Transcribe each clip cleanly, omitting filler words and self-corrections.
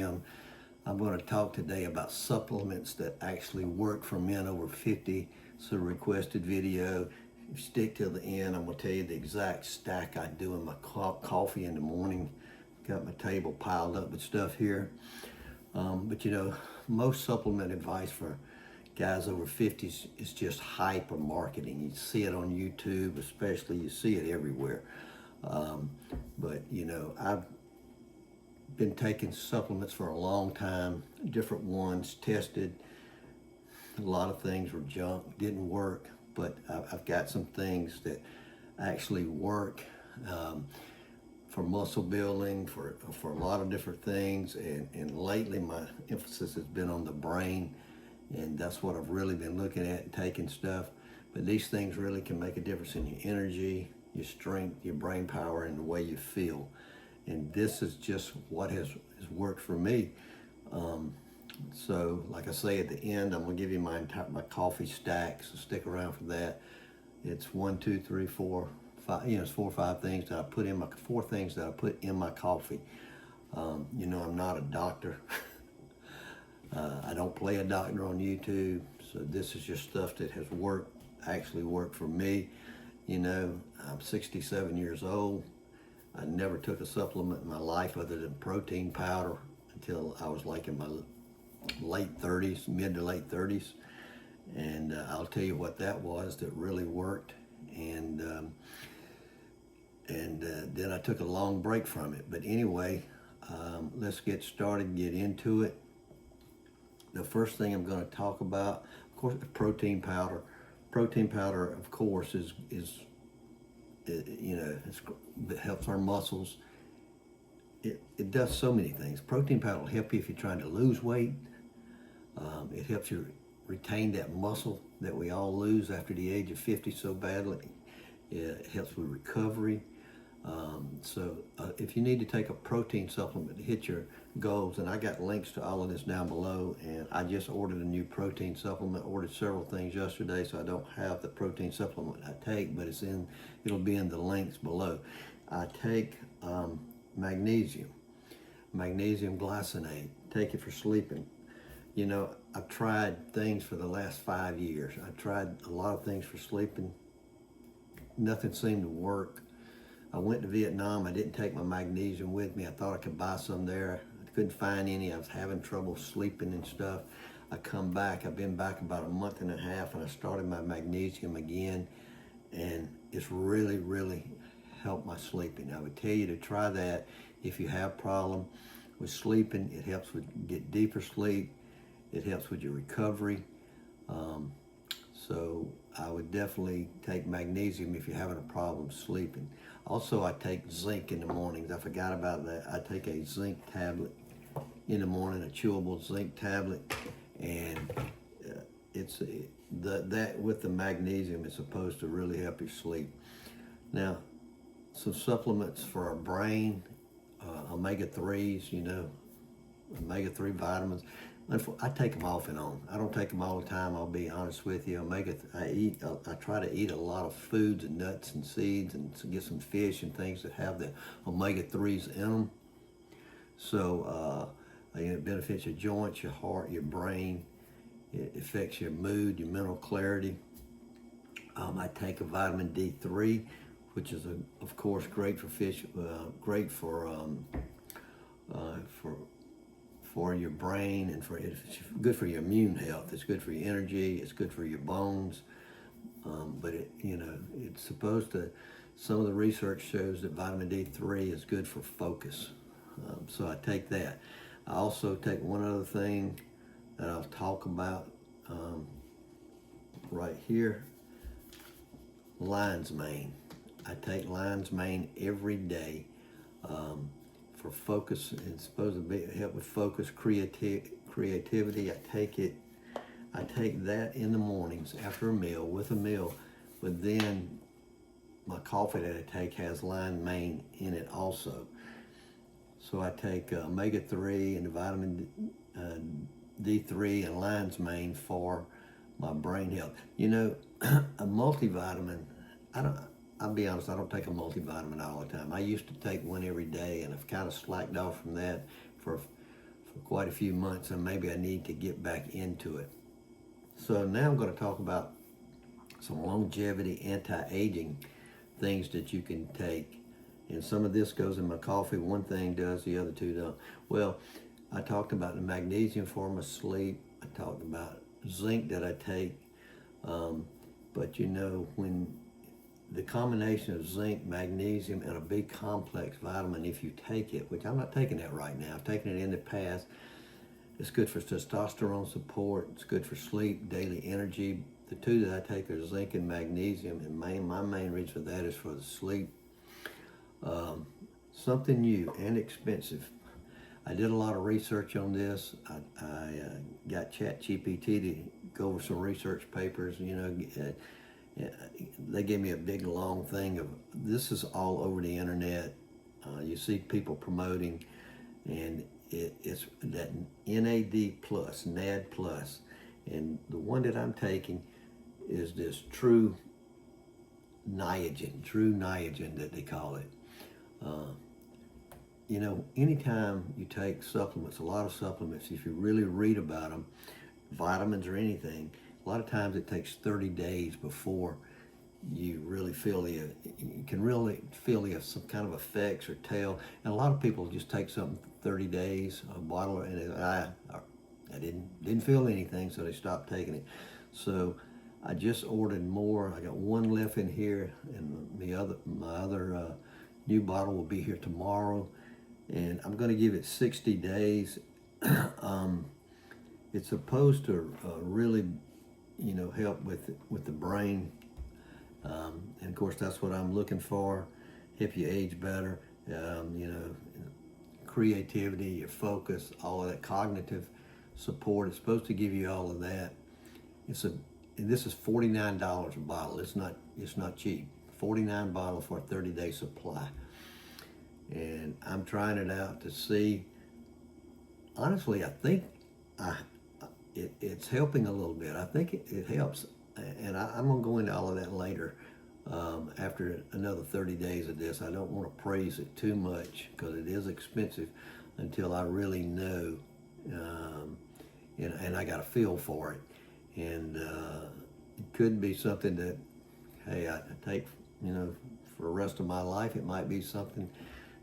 I'm going to talk today about supplements that actually work for men over 50. It's a requested video. If you stick till the end, I'm going to tell you the exact stack I do in my coffee in the morning. Got my table piled up with stuff here. But you know, most supplement advice for guys over 50s is just hype or marketing. You see it on YouTube, especially. You see it everywhere. But you know, I've been taking supplements for a long time, different ones, tested. A lot of things were junk, didn't work, but I've got some things that actually work for muscle building, for a lot of different things. And lately my emphasis has been on the brain, and that's what I've really been looking at and taking stuff. But these things really can make a difference in your energy, your strength, your brain power, and the way you feel. And this is just what has worked for me. So like I say at the end, I'm gonna give you my coffee stack, so stick around for that. It's 1, 2, 3, 4, 5, you know, it's 4 or 5 things that I put in my, 4 things that I put in my coffee. You know, I'm not a doctor. I don't play a doctor on YouTube, so this is just stuff that has actually worked for me. You know, I'm 67 years old. I never took a supplement in my life other than protein powder until I was like in my late 30s, mid to late 30s. And I'll tell you what that was that really worked. And then I took a long break from it. But anyway, let's get started, get into it. The first thing I'm going to talk about, of course, protein powder. Protein powder, of course, is you know, it helps our muscles. It does so many things. Protein powder will help you if you're trying to lose weight. It helps you retain that muscle that we all lose after the age of 50 so badly. It helps with recovery. So if you need to take a protein supplement to hit your goals, and I got links to all of this down below, and I just ordered a new protein supplement, ordered several things yesterday, so I don't have the protein supplement I take, but it'll be in the links below. I take magnesium glycinate, take it for sleeping. You know, I've tried things for the last 5 years. I've tried a lot of things for sleeping. Nothing seemed to work. I went to Vietnam. I didn't take my magnesium with me. I thought I could buy some there. I couldn't find any. I was having trouble sleeping and stuff. I come back. I've been back about a month and a half, and I started my magnesium again, and it's really, really helped my sleeping. I would tell you to try that if you have a problem with sleeping. It helps with get deeper sleep. It helps with your recovery. So I would definitely take magnesium if you're having a problem sleeping. Also, I take zinc in the mornings. I forgot about that. I take a zinc tablet in the morning, a chewable zinc tablet, and that with the magnesium is supposed to really help you sleep. Now, some supplements for our brain, omega-3s, you know, omega-3 vitamins. I take them off and on. I don't take them all the time, I'll be honest with you. I try to eat a lot of foods and nuts and seeds and get some fish and things that have the omega-3s in them. So it benefits your joints, your heart, your brain. It affects your mood, your mental clarity. I take a vitamin D3, which is of course great for fish, great for your brain, and it's good for your immune health. It's good for your energy. It's good for your bones. But it's supposed to. Some of the research shows that vitamin D3 is good for focus. So I take that. I also take one other thing that I'll talk about right here. Lion's mane. I take lion's mane every day. For focus. It's supposed to help with focus, creativity. I take that in the mornings after a meal, with a meal, but then my coffee that I take has lion's mane in it also. So I take omega-3 and the vitamin D3 and lion's mane for my brain health. You know, a multivitamin, I'll be honest, I don't take a multivitamin all the time. I used to take one every day, and I've kind of slacked off from that for for quite a few months, and maybe I need to get back into it. So now I'm going to talk about some longevity, anti-aging things that you can take. And some of this goes in my coffee. One thing does, the other two don't. Well, I talked about the magnesium for my sleep. I talked about zinc that I take. But you know, when the combination of zinc, magnesium, and a big complex vitamin, if you take it, which I'm not taking that right now, I've taken it in the past, it's good for testosterone support, it's good for sleep, daily energy. The two that I take are zinc and magnesium, and my main reason for that is for the sleep. Something new and expensive. I did a lot of research on this. I got ChatGPT to go over some research papers. You know, they gave me a big long thing of this is all over the internet. You see people promoting, and it's that NAD plus, NAD plus, and the one that I'm taking is this true niagen that they call it. You know, anytime you take supplements, a lot of supplements, if you really read about them, vitamins or anything, a lot of times it takes 30 days before you really feel you can really feel some kind of effects or tell. And a lot of people just take something 30 days, a bottle, and I didn't feel anything, so they stopped taking it. So I just ordered more. I got one left in here, and my other new bottle will be here tomorrow. And I'm going to give it 60 days. It's supposed to really, you know, help with the brain. And of course, that's what I'm looking for. Help you age better. You know, creativity, your focus, all of that cognitive support. It's supposed to give you all of that. And this is $49 a bottle. It's not cheap. 49 bottles for a 30-day supply. And I'm trying it out to see. Honestly, I think it's helping a little bit. I think it helps. And I'm going to go into all of that later after another 30 days of this. I don't want to praise it too much because it is expensive until I really know. And I got a feel for it. And it could be something that, hey, I take, you know, for the rest of my life. It might be something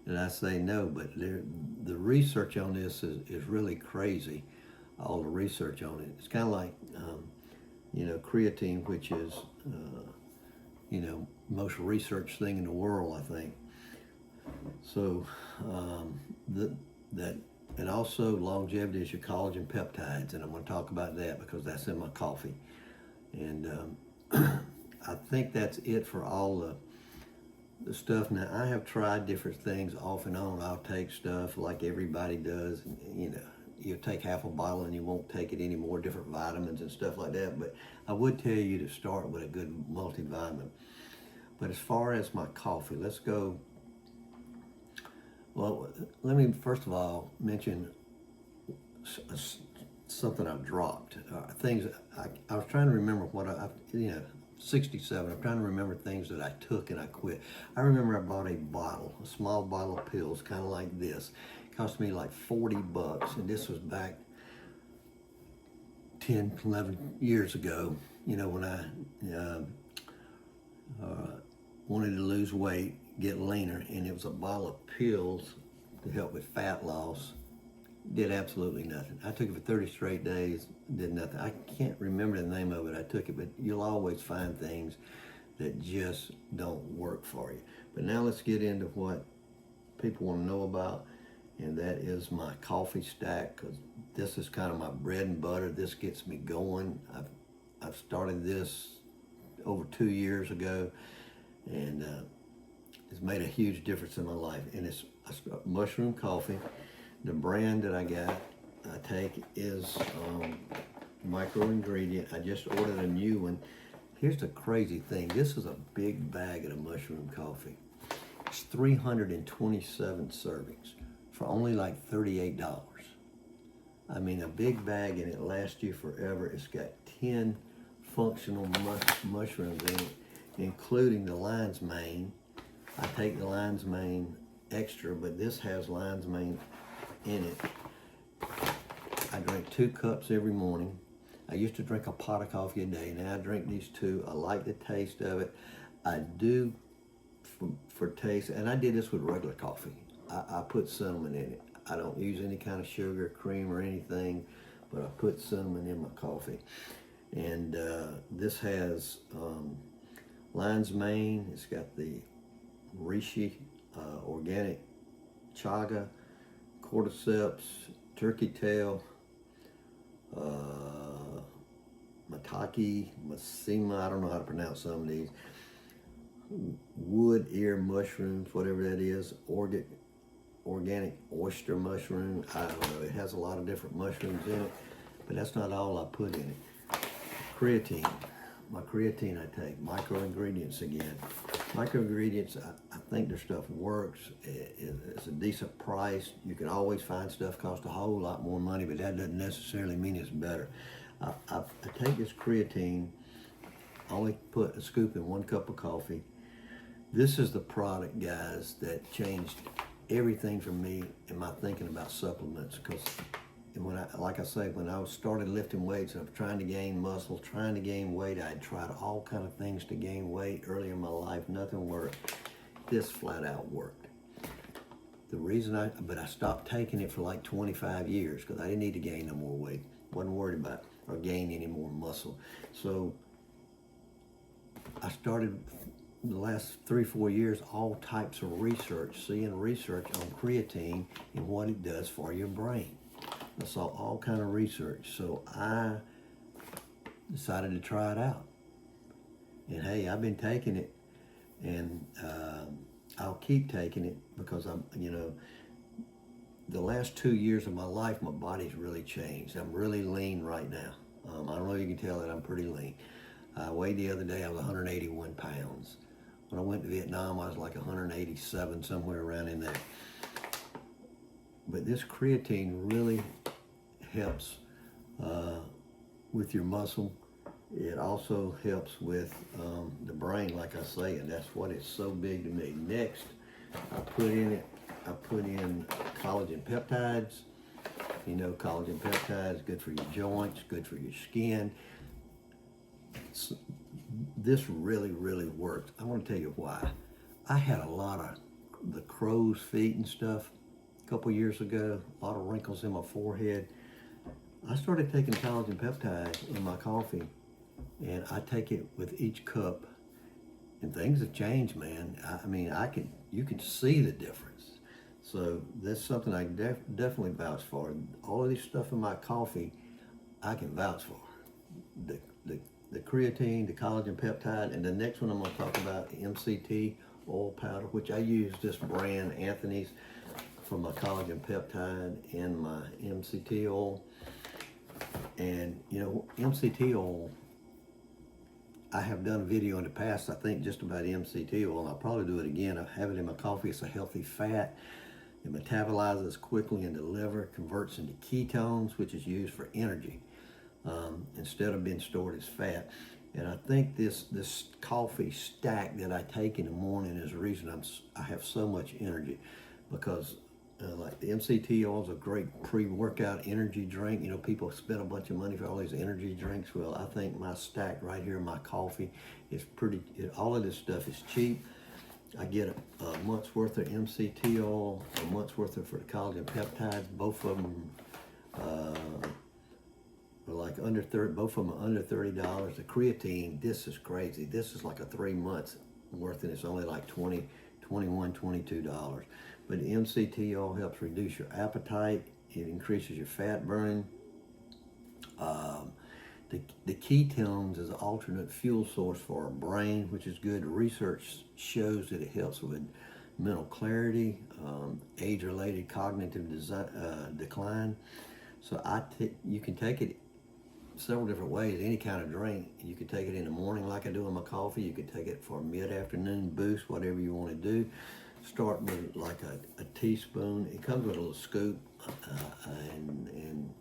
that I say no, but the research on this is really crazy. All the research on it. It's kind of like, you know, creatine, which is, you know, most researched thing in the world, I think. So and also longevity is your collagen peptides, and I'm going to talk about that because that's in my coffee. And I think that's it for all the stuff. Now, I have tried different things off and on. I'll take stuff like everybody does, and, you know, you take half a bottle and you won't take it anymore, different vitamins and stuff like that. But I would tell you to start with a good multivitamin. But as far as my coffee, let's go. Well, let me first of all mention something I've dropped. Things I was trying to remember what you know, 67. I'm trying to remember things that I took and I quit. I remember I bought a small bottle of pills, kind of like this. It cost me like $40, and this was back 10, 11 years ago. You know, when I wanted to lose weight, get leaner, and it was a bottle of pills to help with fat loss. Did absolutely nothing. I took it for 30 straight days, did nothing. I can't remember the name of it. I took it, but you'll always find things that just don't work for you. But now let's get into what people want to know about, and that is my coffee stack, because this is kind of my bread and butter. This gets me going. I've started this over 2 years ago, and it's made a huge difference in my life. And it's mushroom coffee. The brand that I take is Micro Ingredient. I just ordered a new one. Here's the crazy thing. This is a big bag of the mushroom coffee. It's 327 servings for only like $38. I mean, a big bag, and it lasts you forever. It's got 10 functional mushrooms in it, including the lion's mane. I take the lion's mane extra, but this has lion's mane in it. drink 2 cups every morning. I used to drink a pot of coffee a day. Now I drink these 2. I like the taste of it. I do for taste, and I did this with regular coffee. I put cinnamon in it. I don't use any kind of sugar, cream, or anything, but I put cinnamon in my coffee. And this has lion's mane. It's got the reishi, organic chaga, cordyceps, turkey tail, maitake, masima, I don't know how to pronounce some of these, wood ear mushrooms, whatever that is, organic oyster mushroom, I don't know, it has a lot of different mushrooms in it, but that's not all I put in it. Creatine, my creatine I take, micro ingredients again. Micro ingredients, I think their stuff works. It's a decent price. You can always find stuff cost a whole lot more money, but that doesn't necessarily mean it's better. I take this creatine, I only put a scoop in 1 cup of coffee. This is the product, guys, that changed everything for me in my thinking about supplements. Because like I say, when I started lifting weights, I was trying to gain muscle, trying to gain weight. I had tried all kind of things to gain weight earlier in my life. Nothing worked. This flat out worked. The reason but I stopped taking it for like 25 years because I didn't need to gain no more weight. Wasn't worried about it or gain any more muscle. So I started the last 3-4 years all types of research, seeing research on creatine and what it does for your brain. I saw all kind of research, so I decided to try it out. And hey, I've been taking it, and I'll keep taking it because the last 2 years of my life, my body's really changed. I'm really lean right now. I don't know if you can tell that I'm pretty lean. I weighed the other day, I was 181 pounds. When I went to Vietnam, I was like 187, somewhere around in there. But this creatine really helps with your muscle. It also helps with the brain, like I say, and that's what is so big to me. Next, I put in collagen peptides. You know, collagen peptides, good for your joints, good for your skin. This really, really works. I want to tell you why. I had a lot of the crow's feet and stuff a couple years ago, a lot of wrinkles in my forehead. I started taking collagen peptides in my coffee, and I take it with each cup, and things have changed, man. You can see the difference. So that's something I definitely vouch for. All of this stuff in my coffee, I can vouch for. The creatine, the collagen peptide, and the next one I'm going to talk about, MCT oil powder, which I use this brand, Anthony's, for my collagen peptide and my MCT oil. And you know, MCT oil, I have done a video in the past, I think, just about MCT oil, and I'll probably do it again. I have it in my coffee. It's a healthy fat. It metabolizes quickly in the liver, converts into ketones, which is used for energy instead of being stored as fat. And I think this coffee stack that I take in the morning is the reason I have so much energy, because like the MCT oil is a great pre-workout energy drink. You know, people spend a bunch of money for all these energy drinks. Well, I think my stack right here in my coffee is all of this stuff is cheap. I get a month's worth of MCT oil, a month's worth of for the collagen peptides. Both of them are like under 30. Both of them are under $30. The creatine, this is crazy. This is like a 3 months worth, and it's only like $20, $21, $22. But the MCT oil helps reduce your appetite. It increases your fat burning. The ketones is an alternate fuel source for our brain, which is good. Research shows that it helps with mental clarity, age-related cognitive decline. So you can take it several different ways, any kind of drink. You can take it in the morning like I do in my coffee. You can take it for a mid-afternoon boost, whatever you want to do. Start with like a teaspoon. It comes with a little scoop, and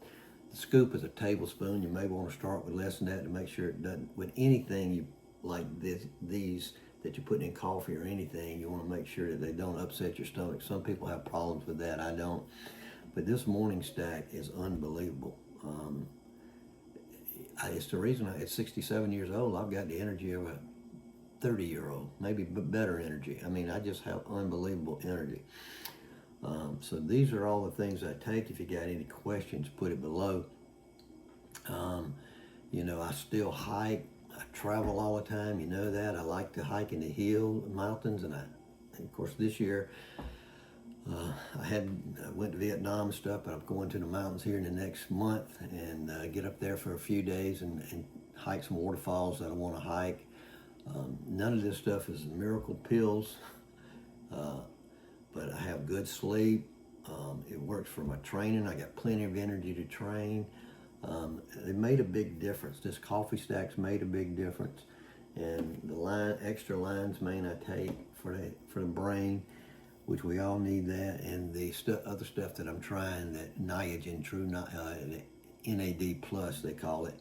the scoop is a tablespoon. You may want to start with less than that to make sure it doesn't, with anything you like these that you put in coffee or anything, you want to make sure that they don't upset your stomach. Some people have problems with that. I don't. But this morning stack is unbelievable. It's the reason at 67 years old, I've got the energy of a 30-year-old, maybe better energy. I mean, I just have unbelievable energy. So these are all the things I take. If you got any questions, put it below. You know, I still hike. I travel all the time. You know that. I like to hike in the mountains, and of course, this year I went to Vietnam and stuff, but I'm going to the mountains here in the next month and get up there for a few days and hike some waterfalls that I want to hike. None of this stuff is miracle pills, but I have good sleep. It works for my training. I got plenty of energy to train. It made a big difference. This coffee stack's made a big difference, and the extra lion's mane I take for the brain, which we all need that, and the other stuff that I'm trying, that Niagen True, NAD Plus they call it.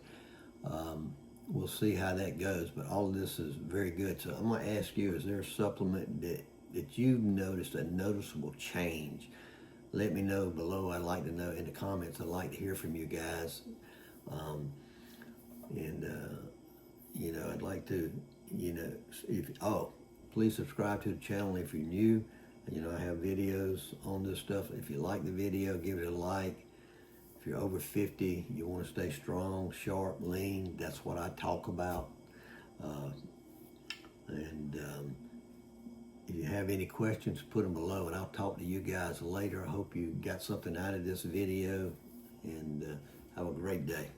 We'll see how that goes, but all of this is very good. So I'm going to ask you, is there a supplement that you've noticed a noticeable change? Let me know below. I'd like to know in the comments. I'd like to hear from you guys. You know, I'd like to, you know, please subscribe to the channel if you're new. You know, I have videos on this stuff. If you like the video, give it a like. If you're over 50, you want to stay strong, sharp, lean, that's what I talk about. If you have any questions, put them below, and I'll talk to you guys later. I hope you got something out of this video, and have a great day.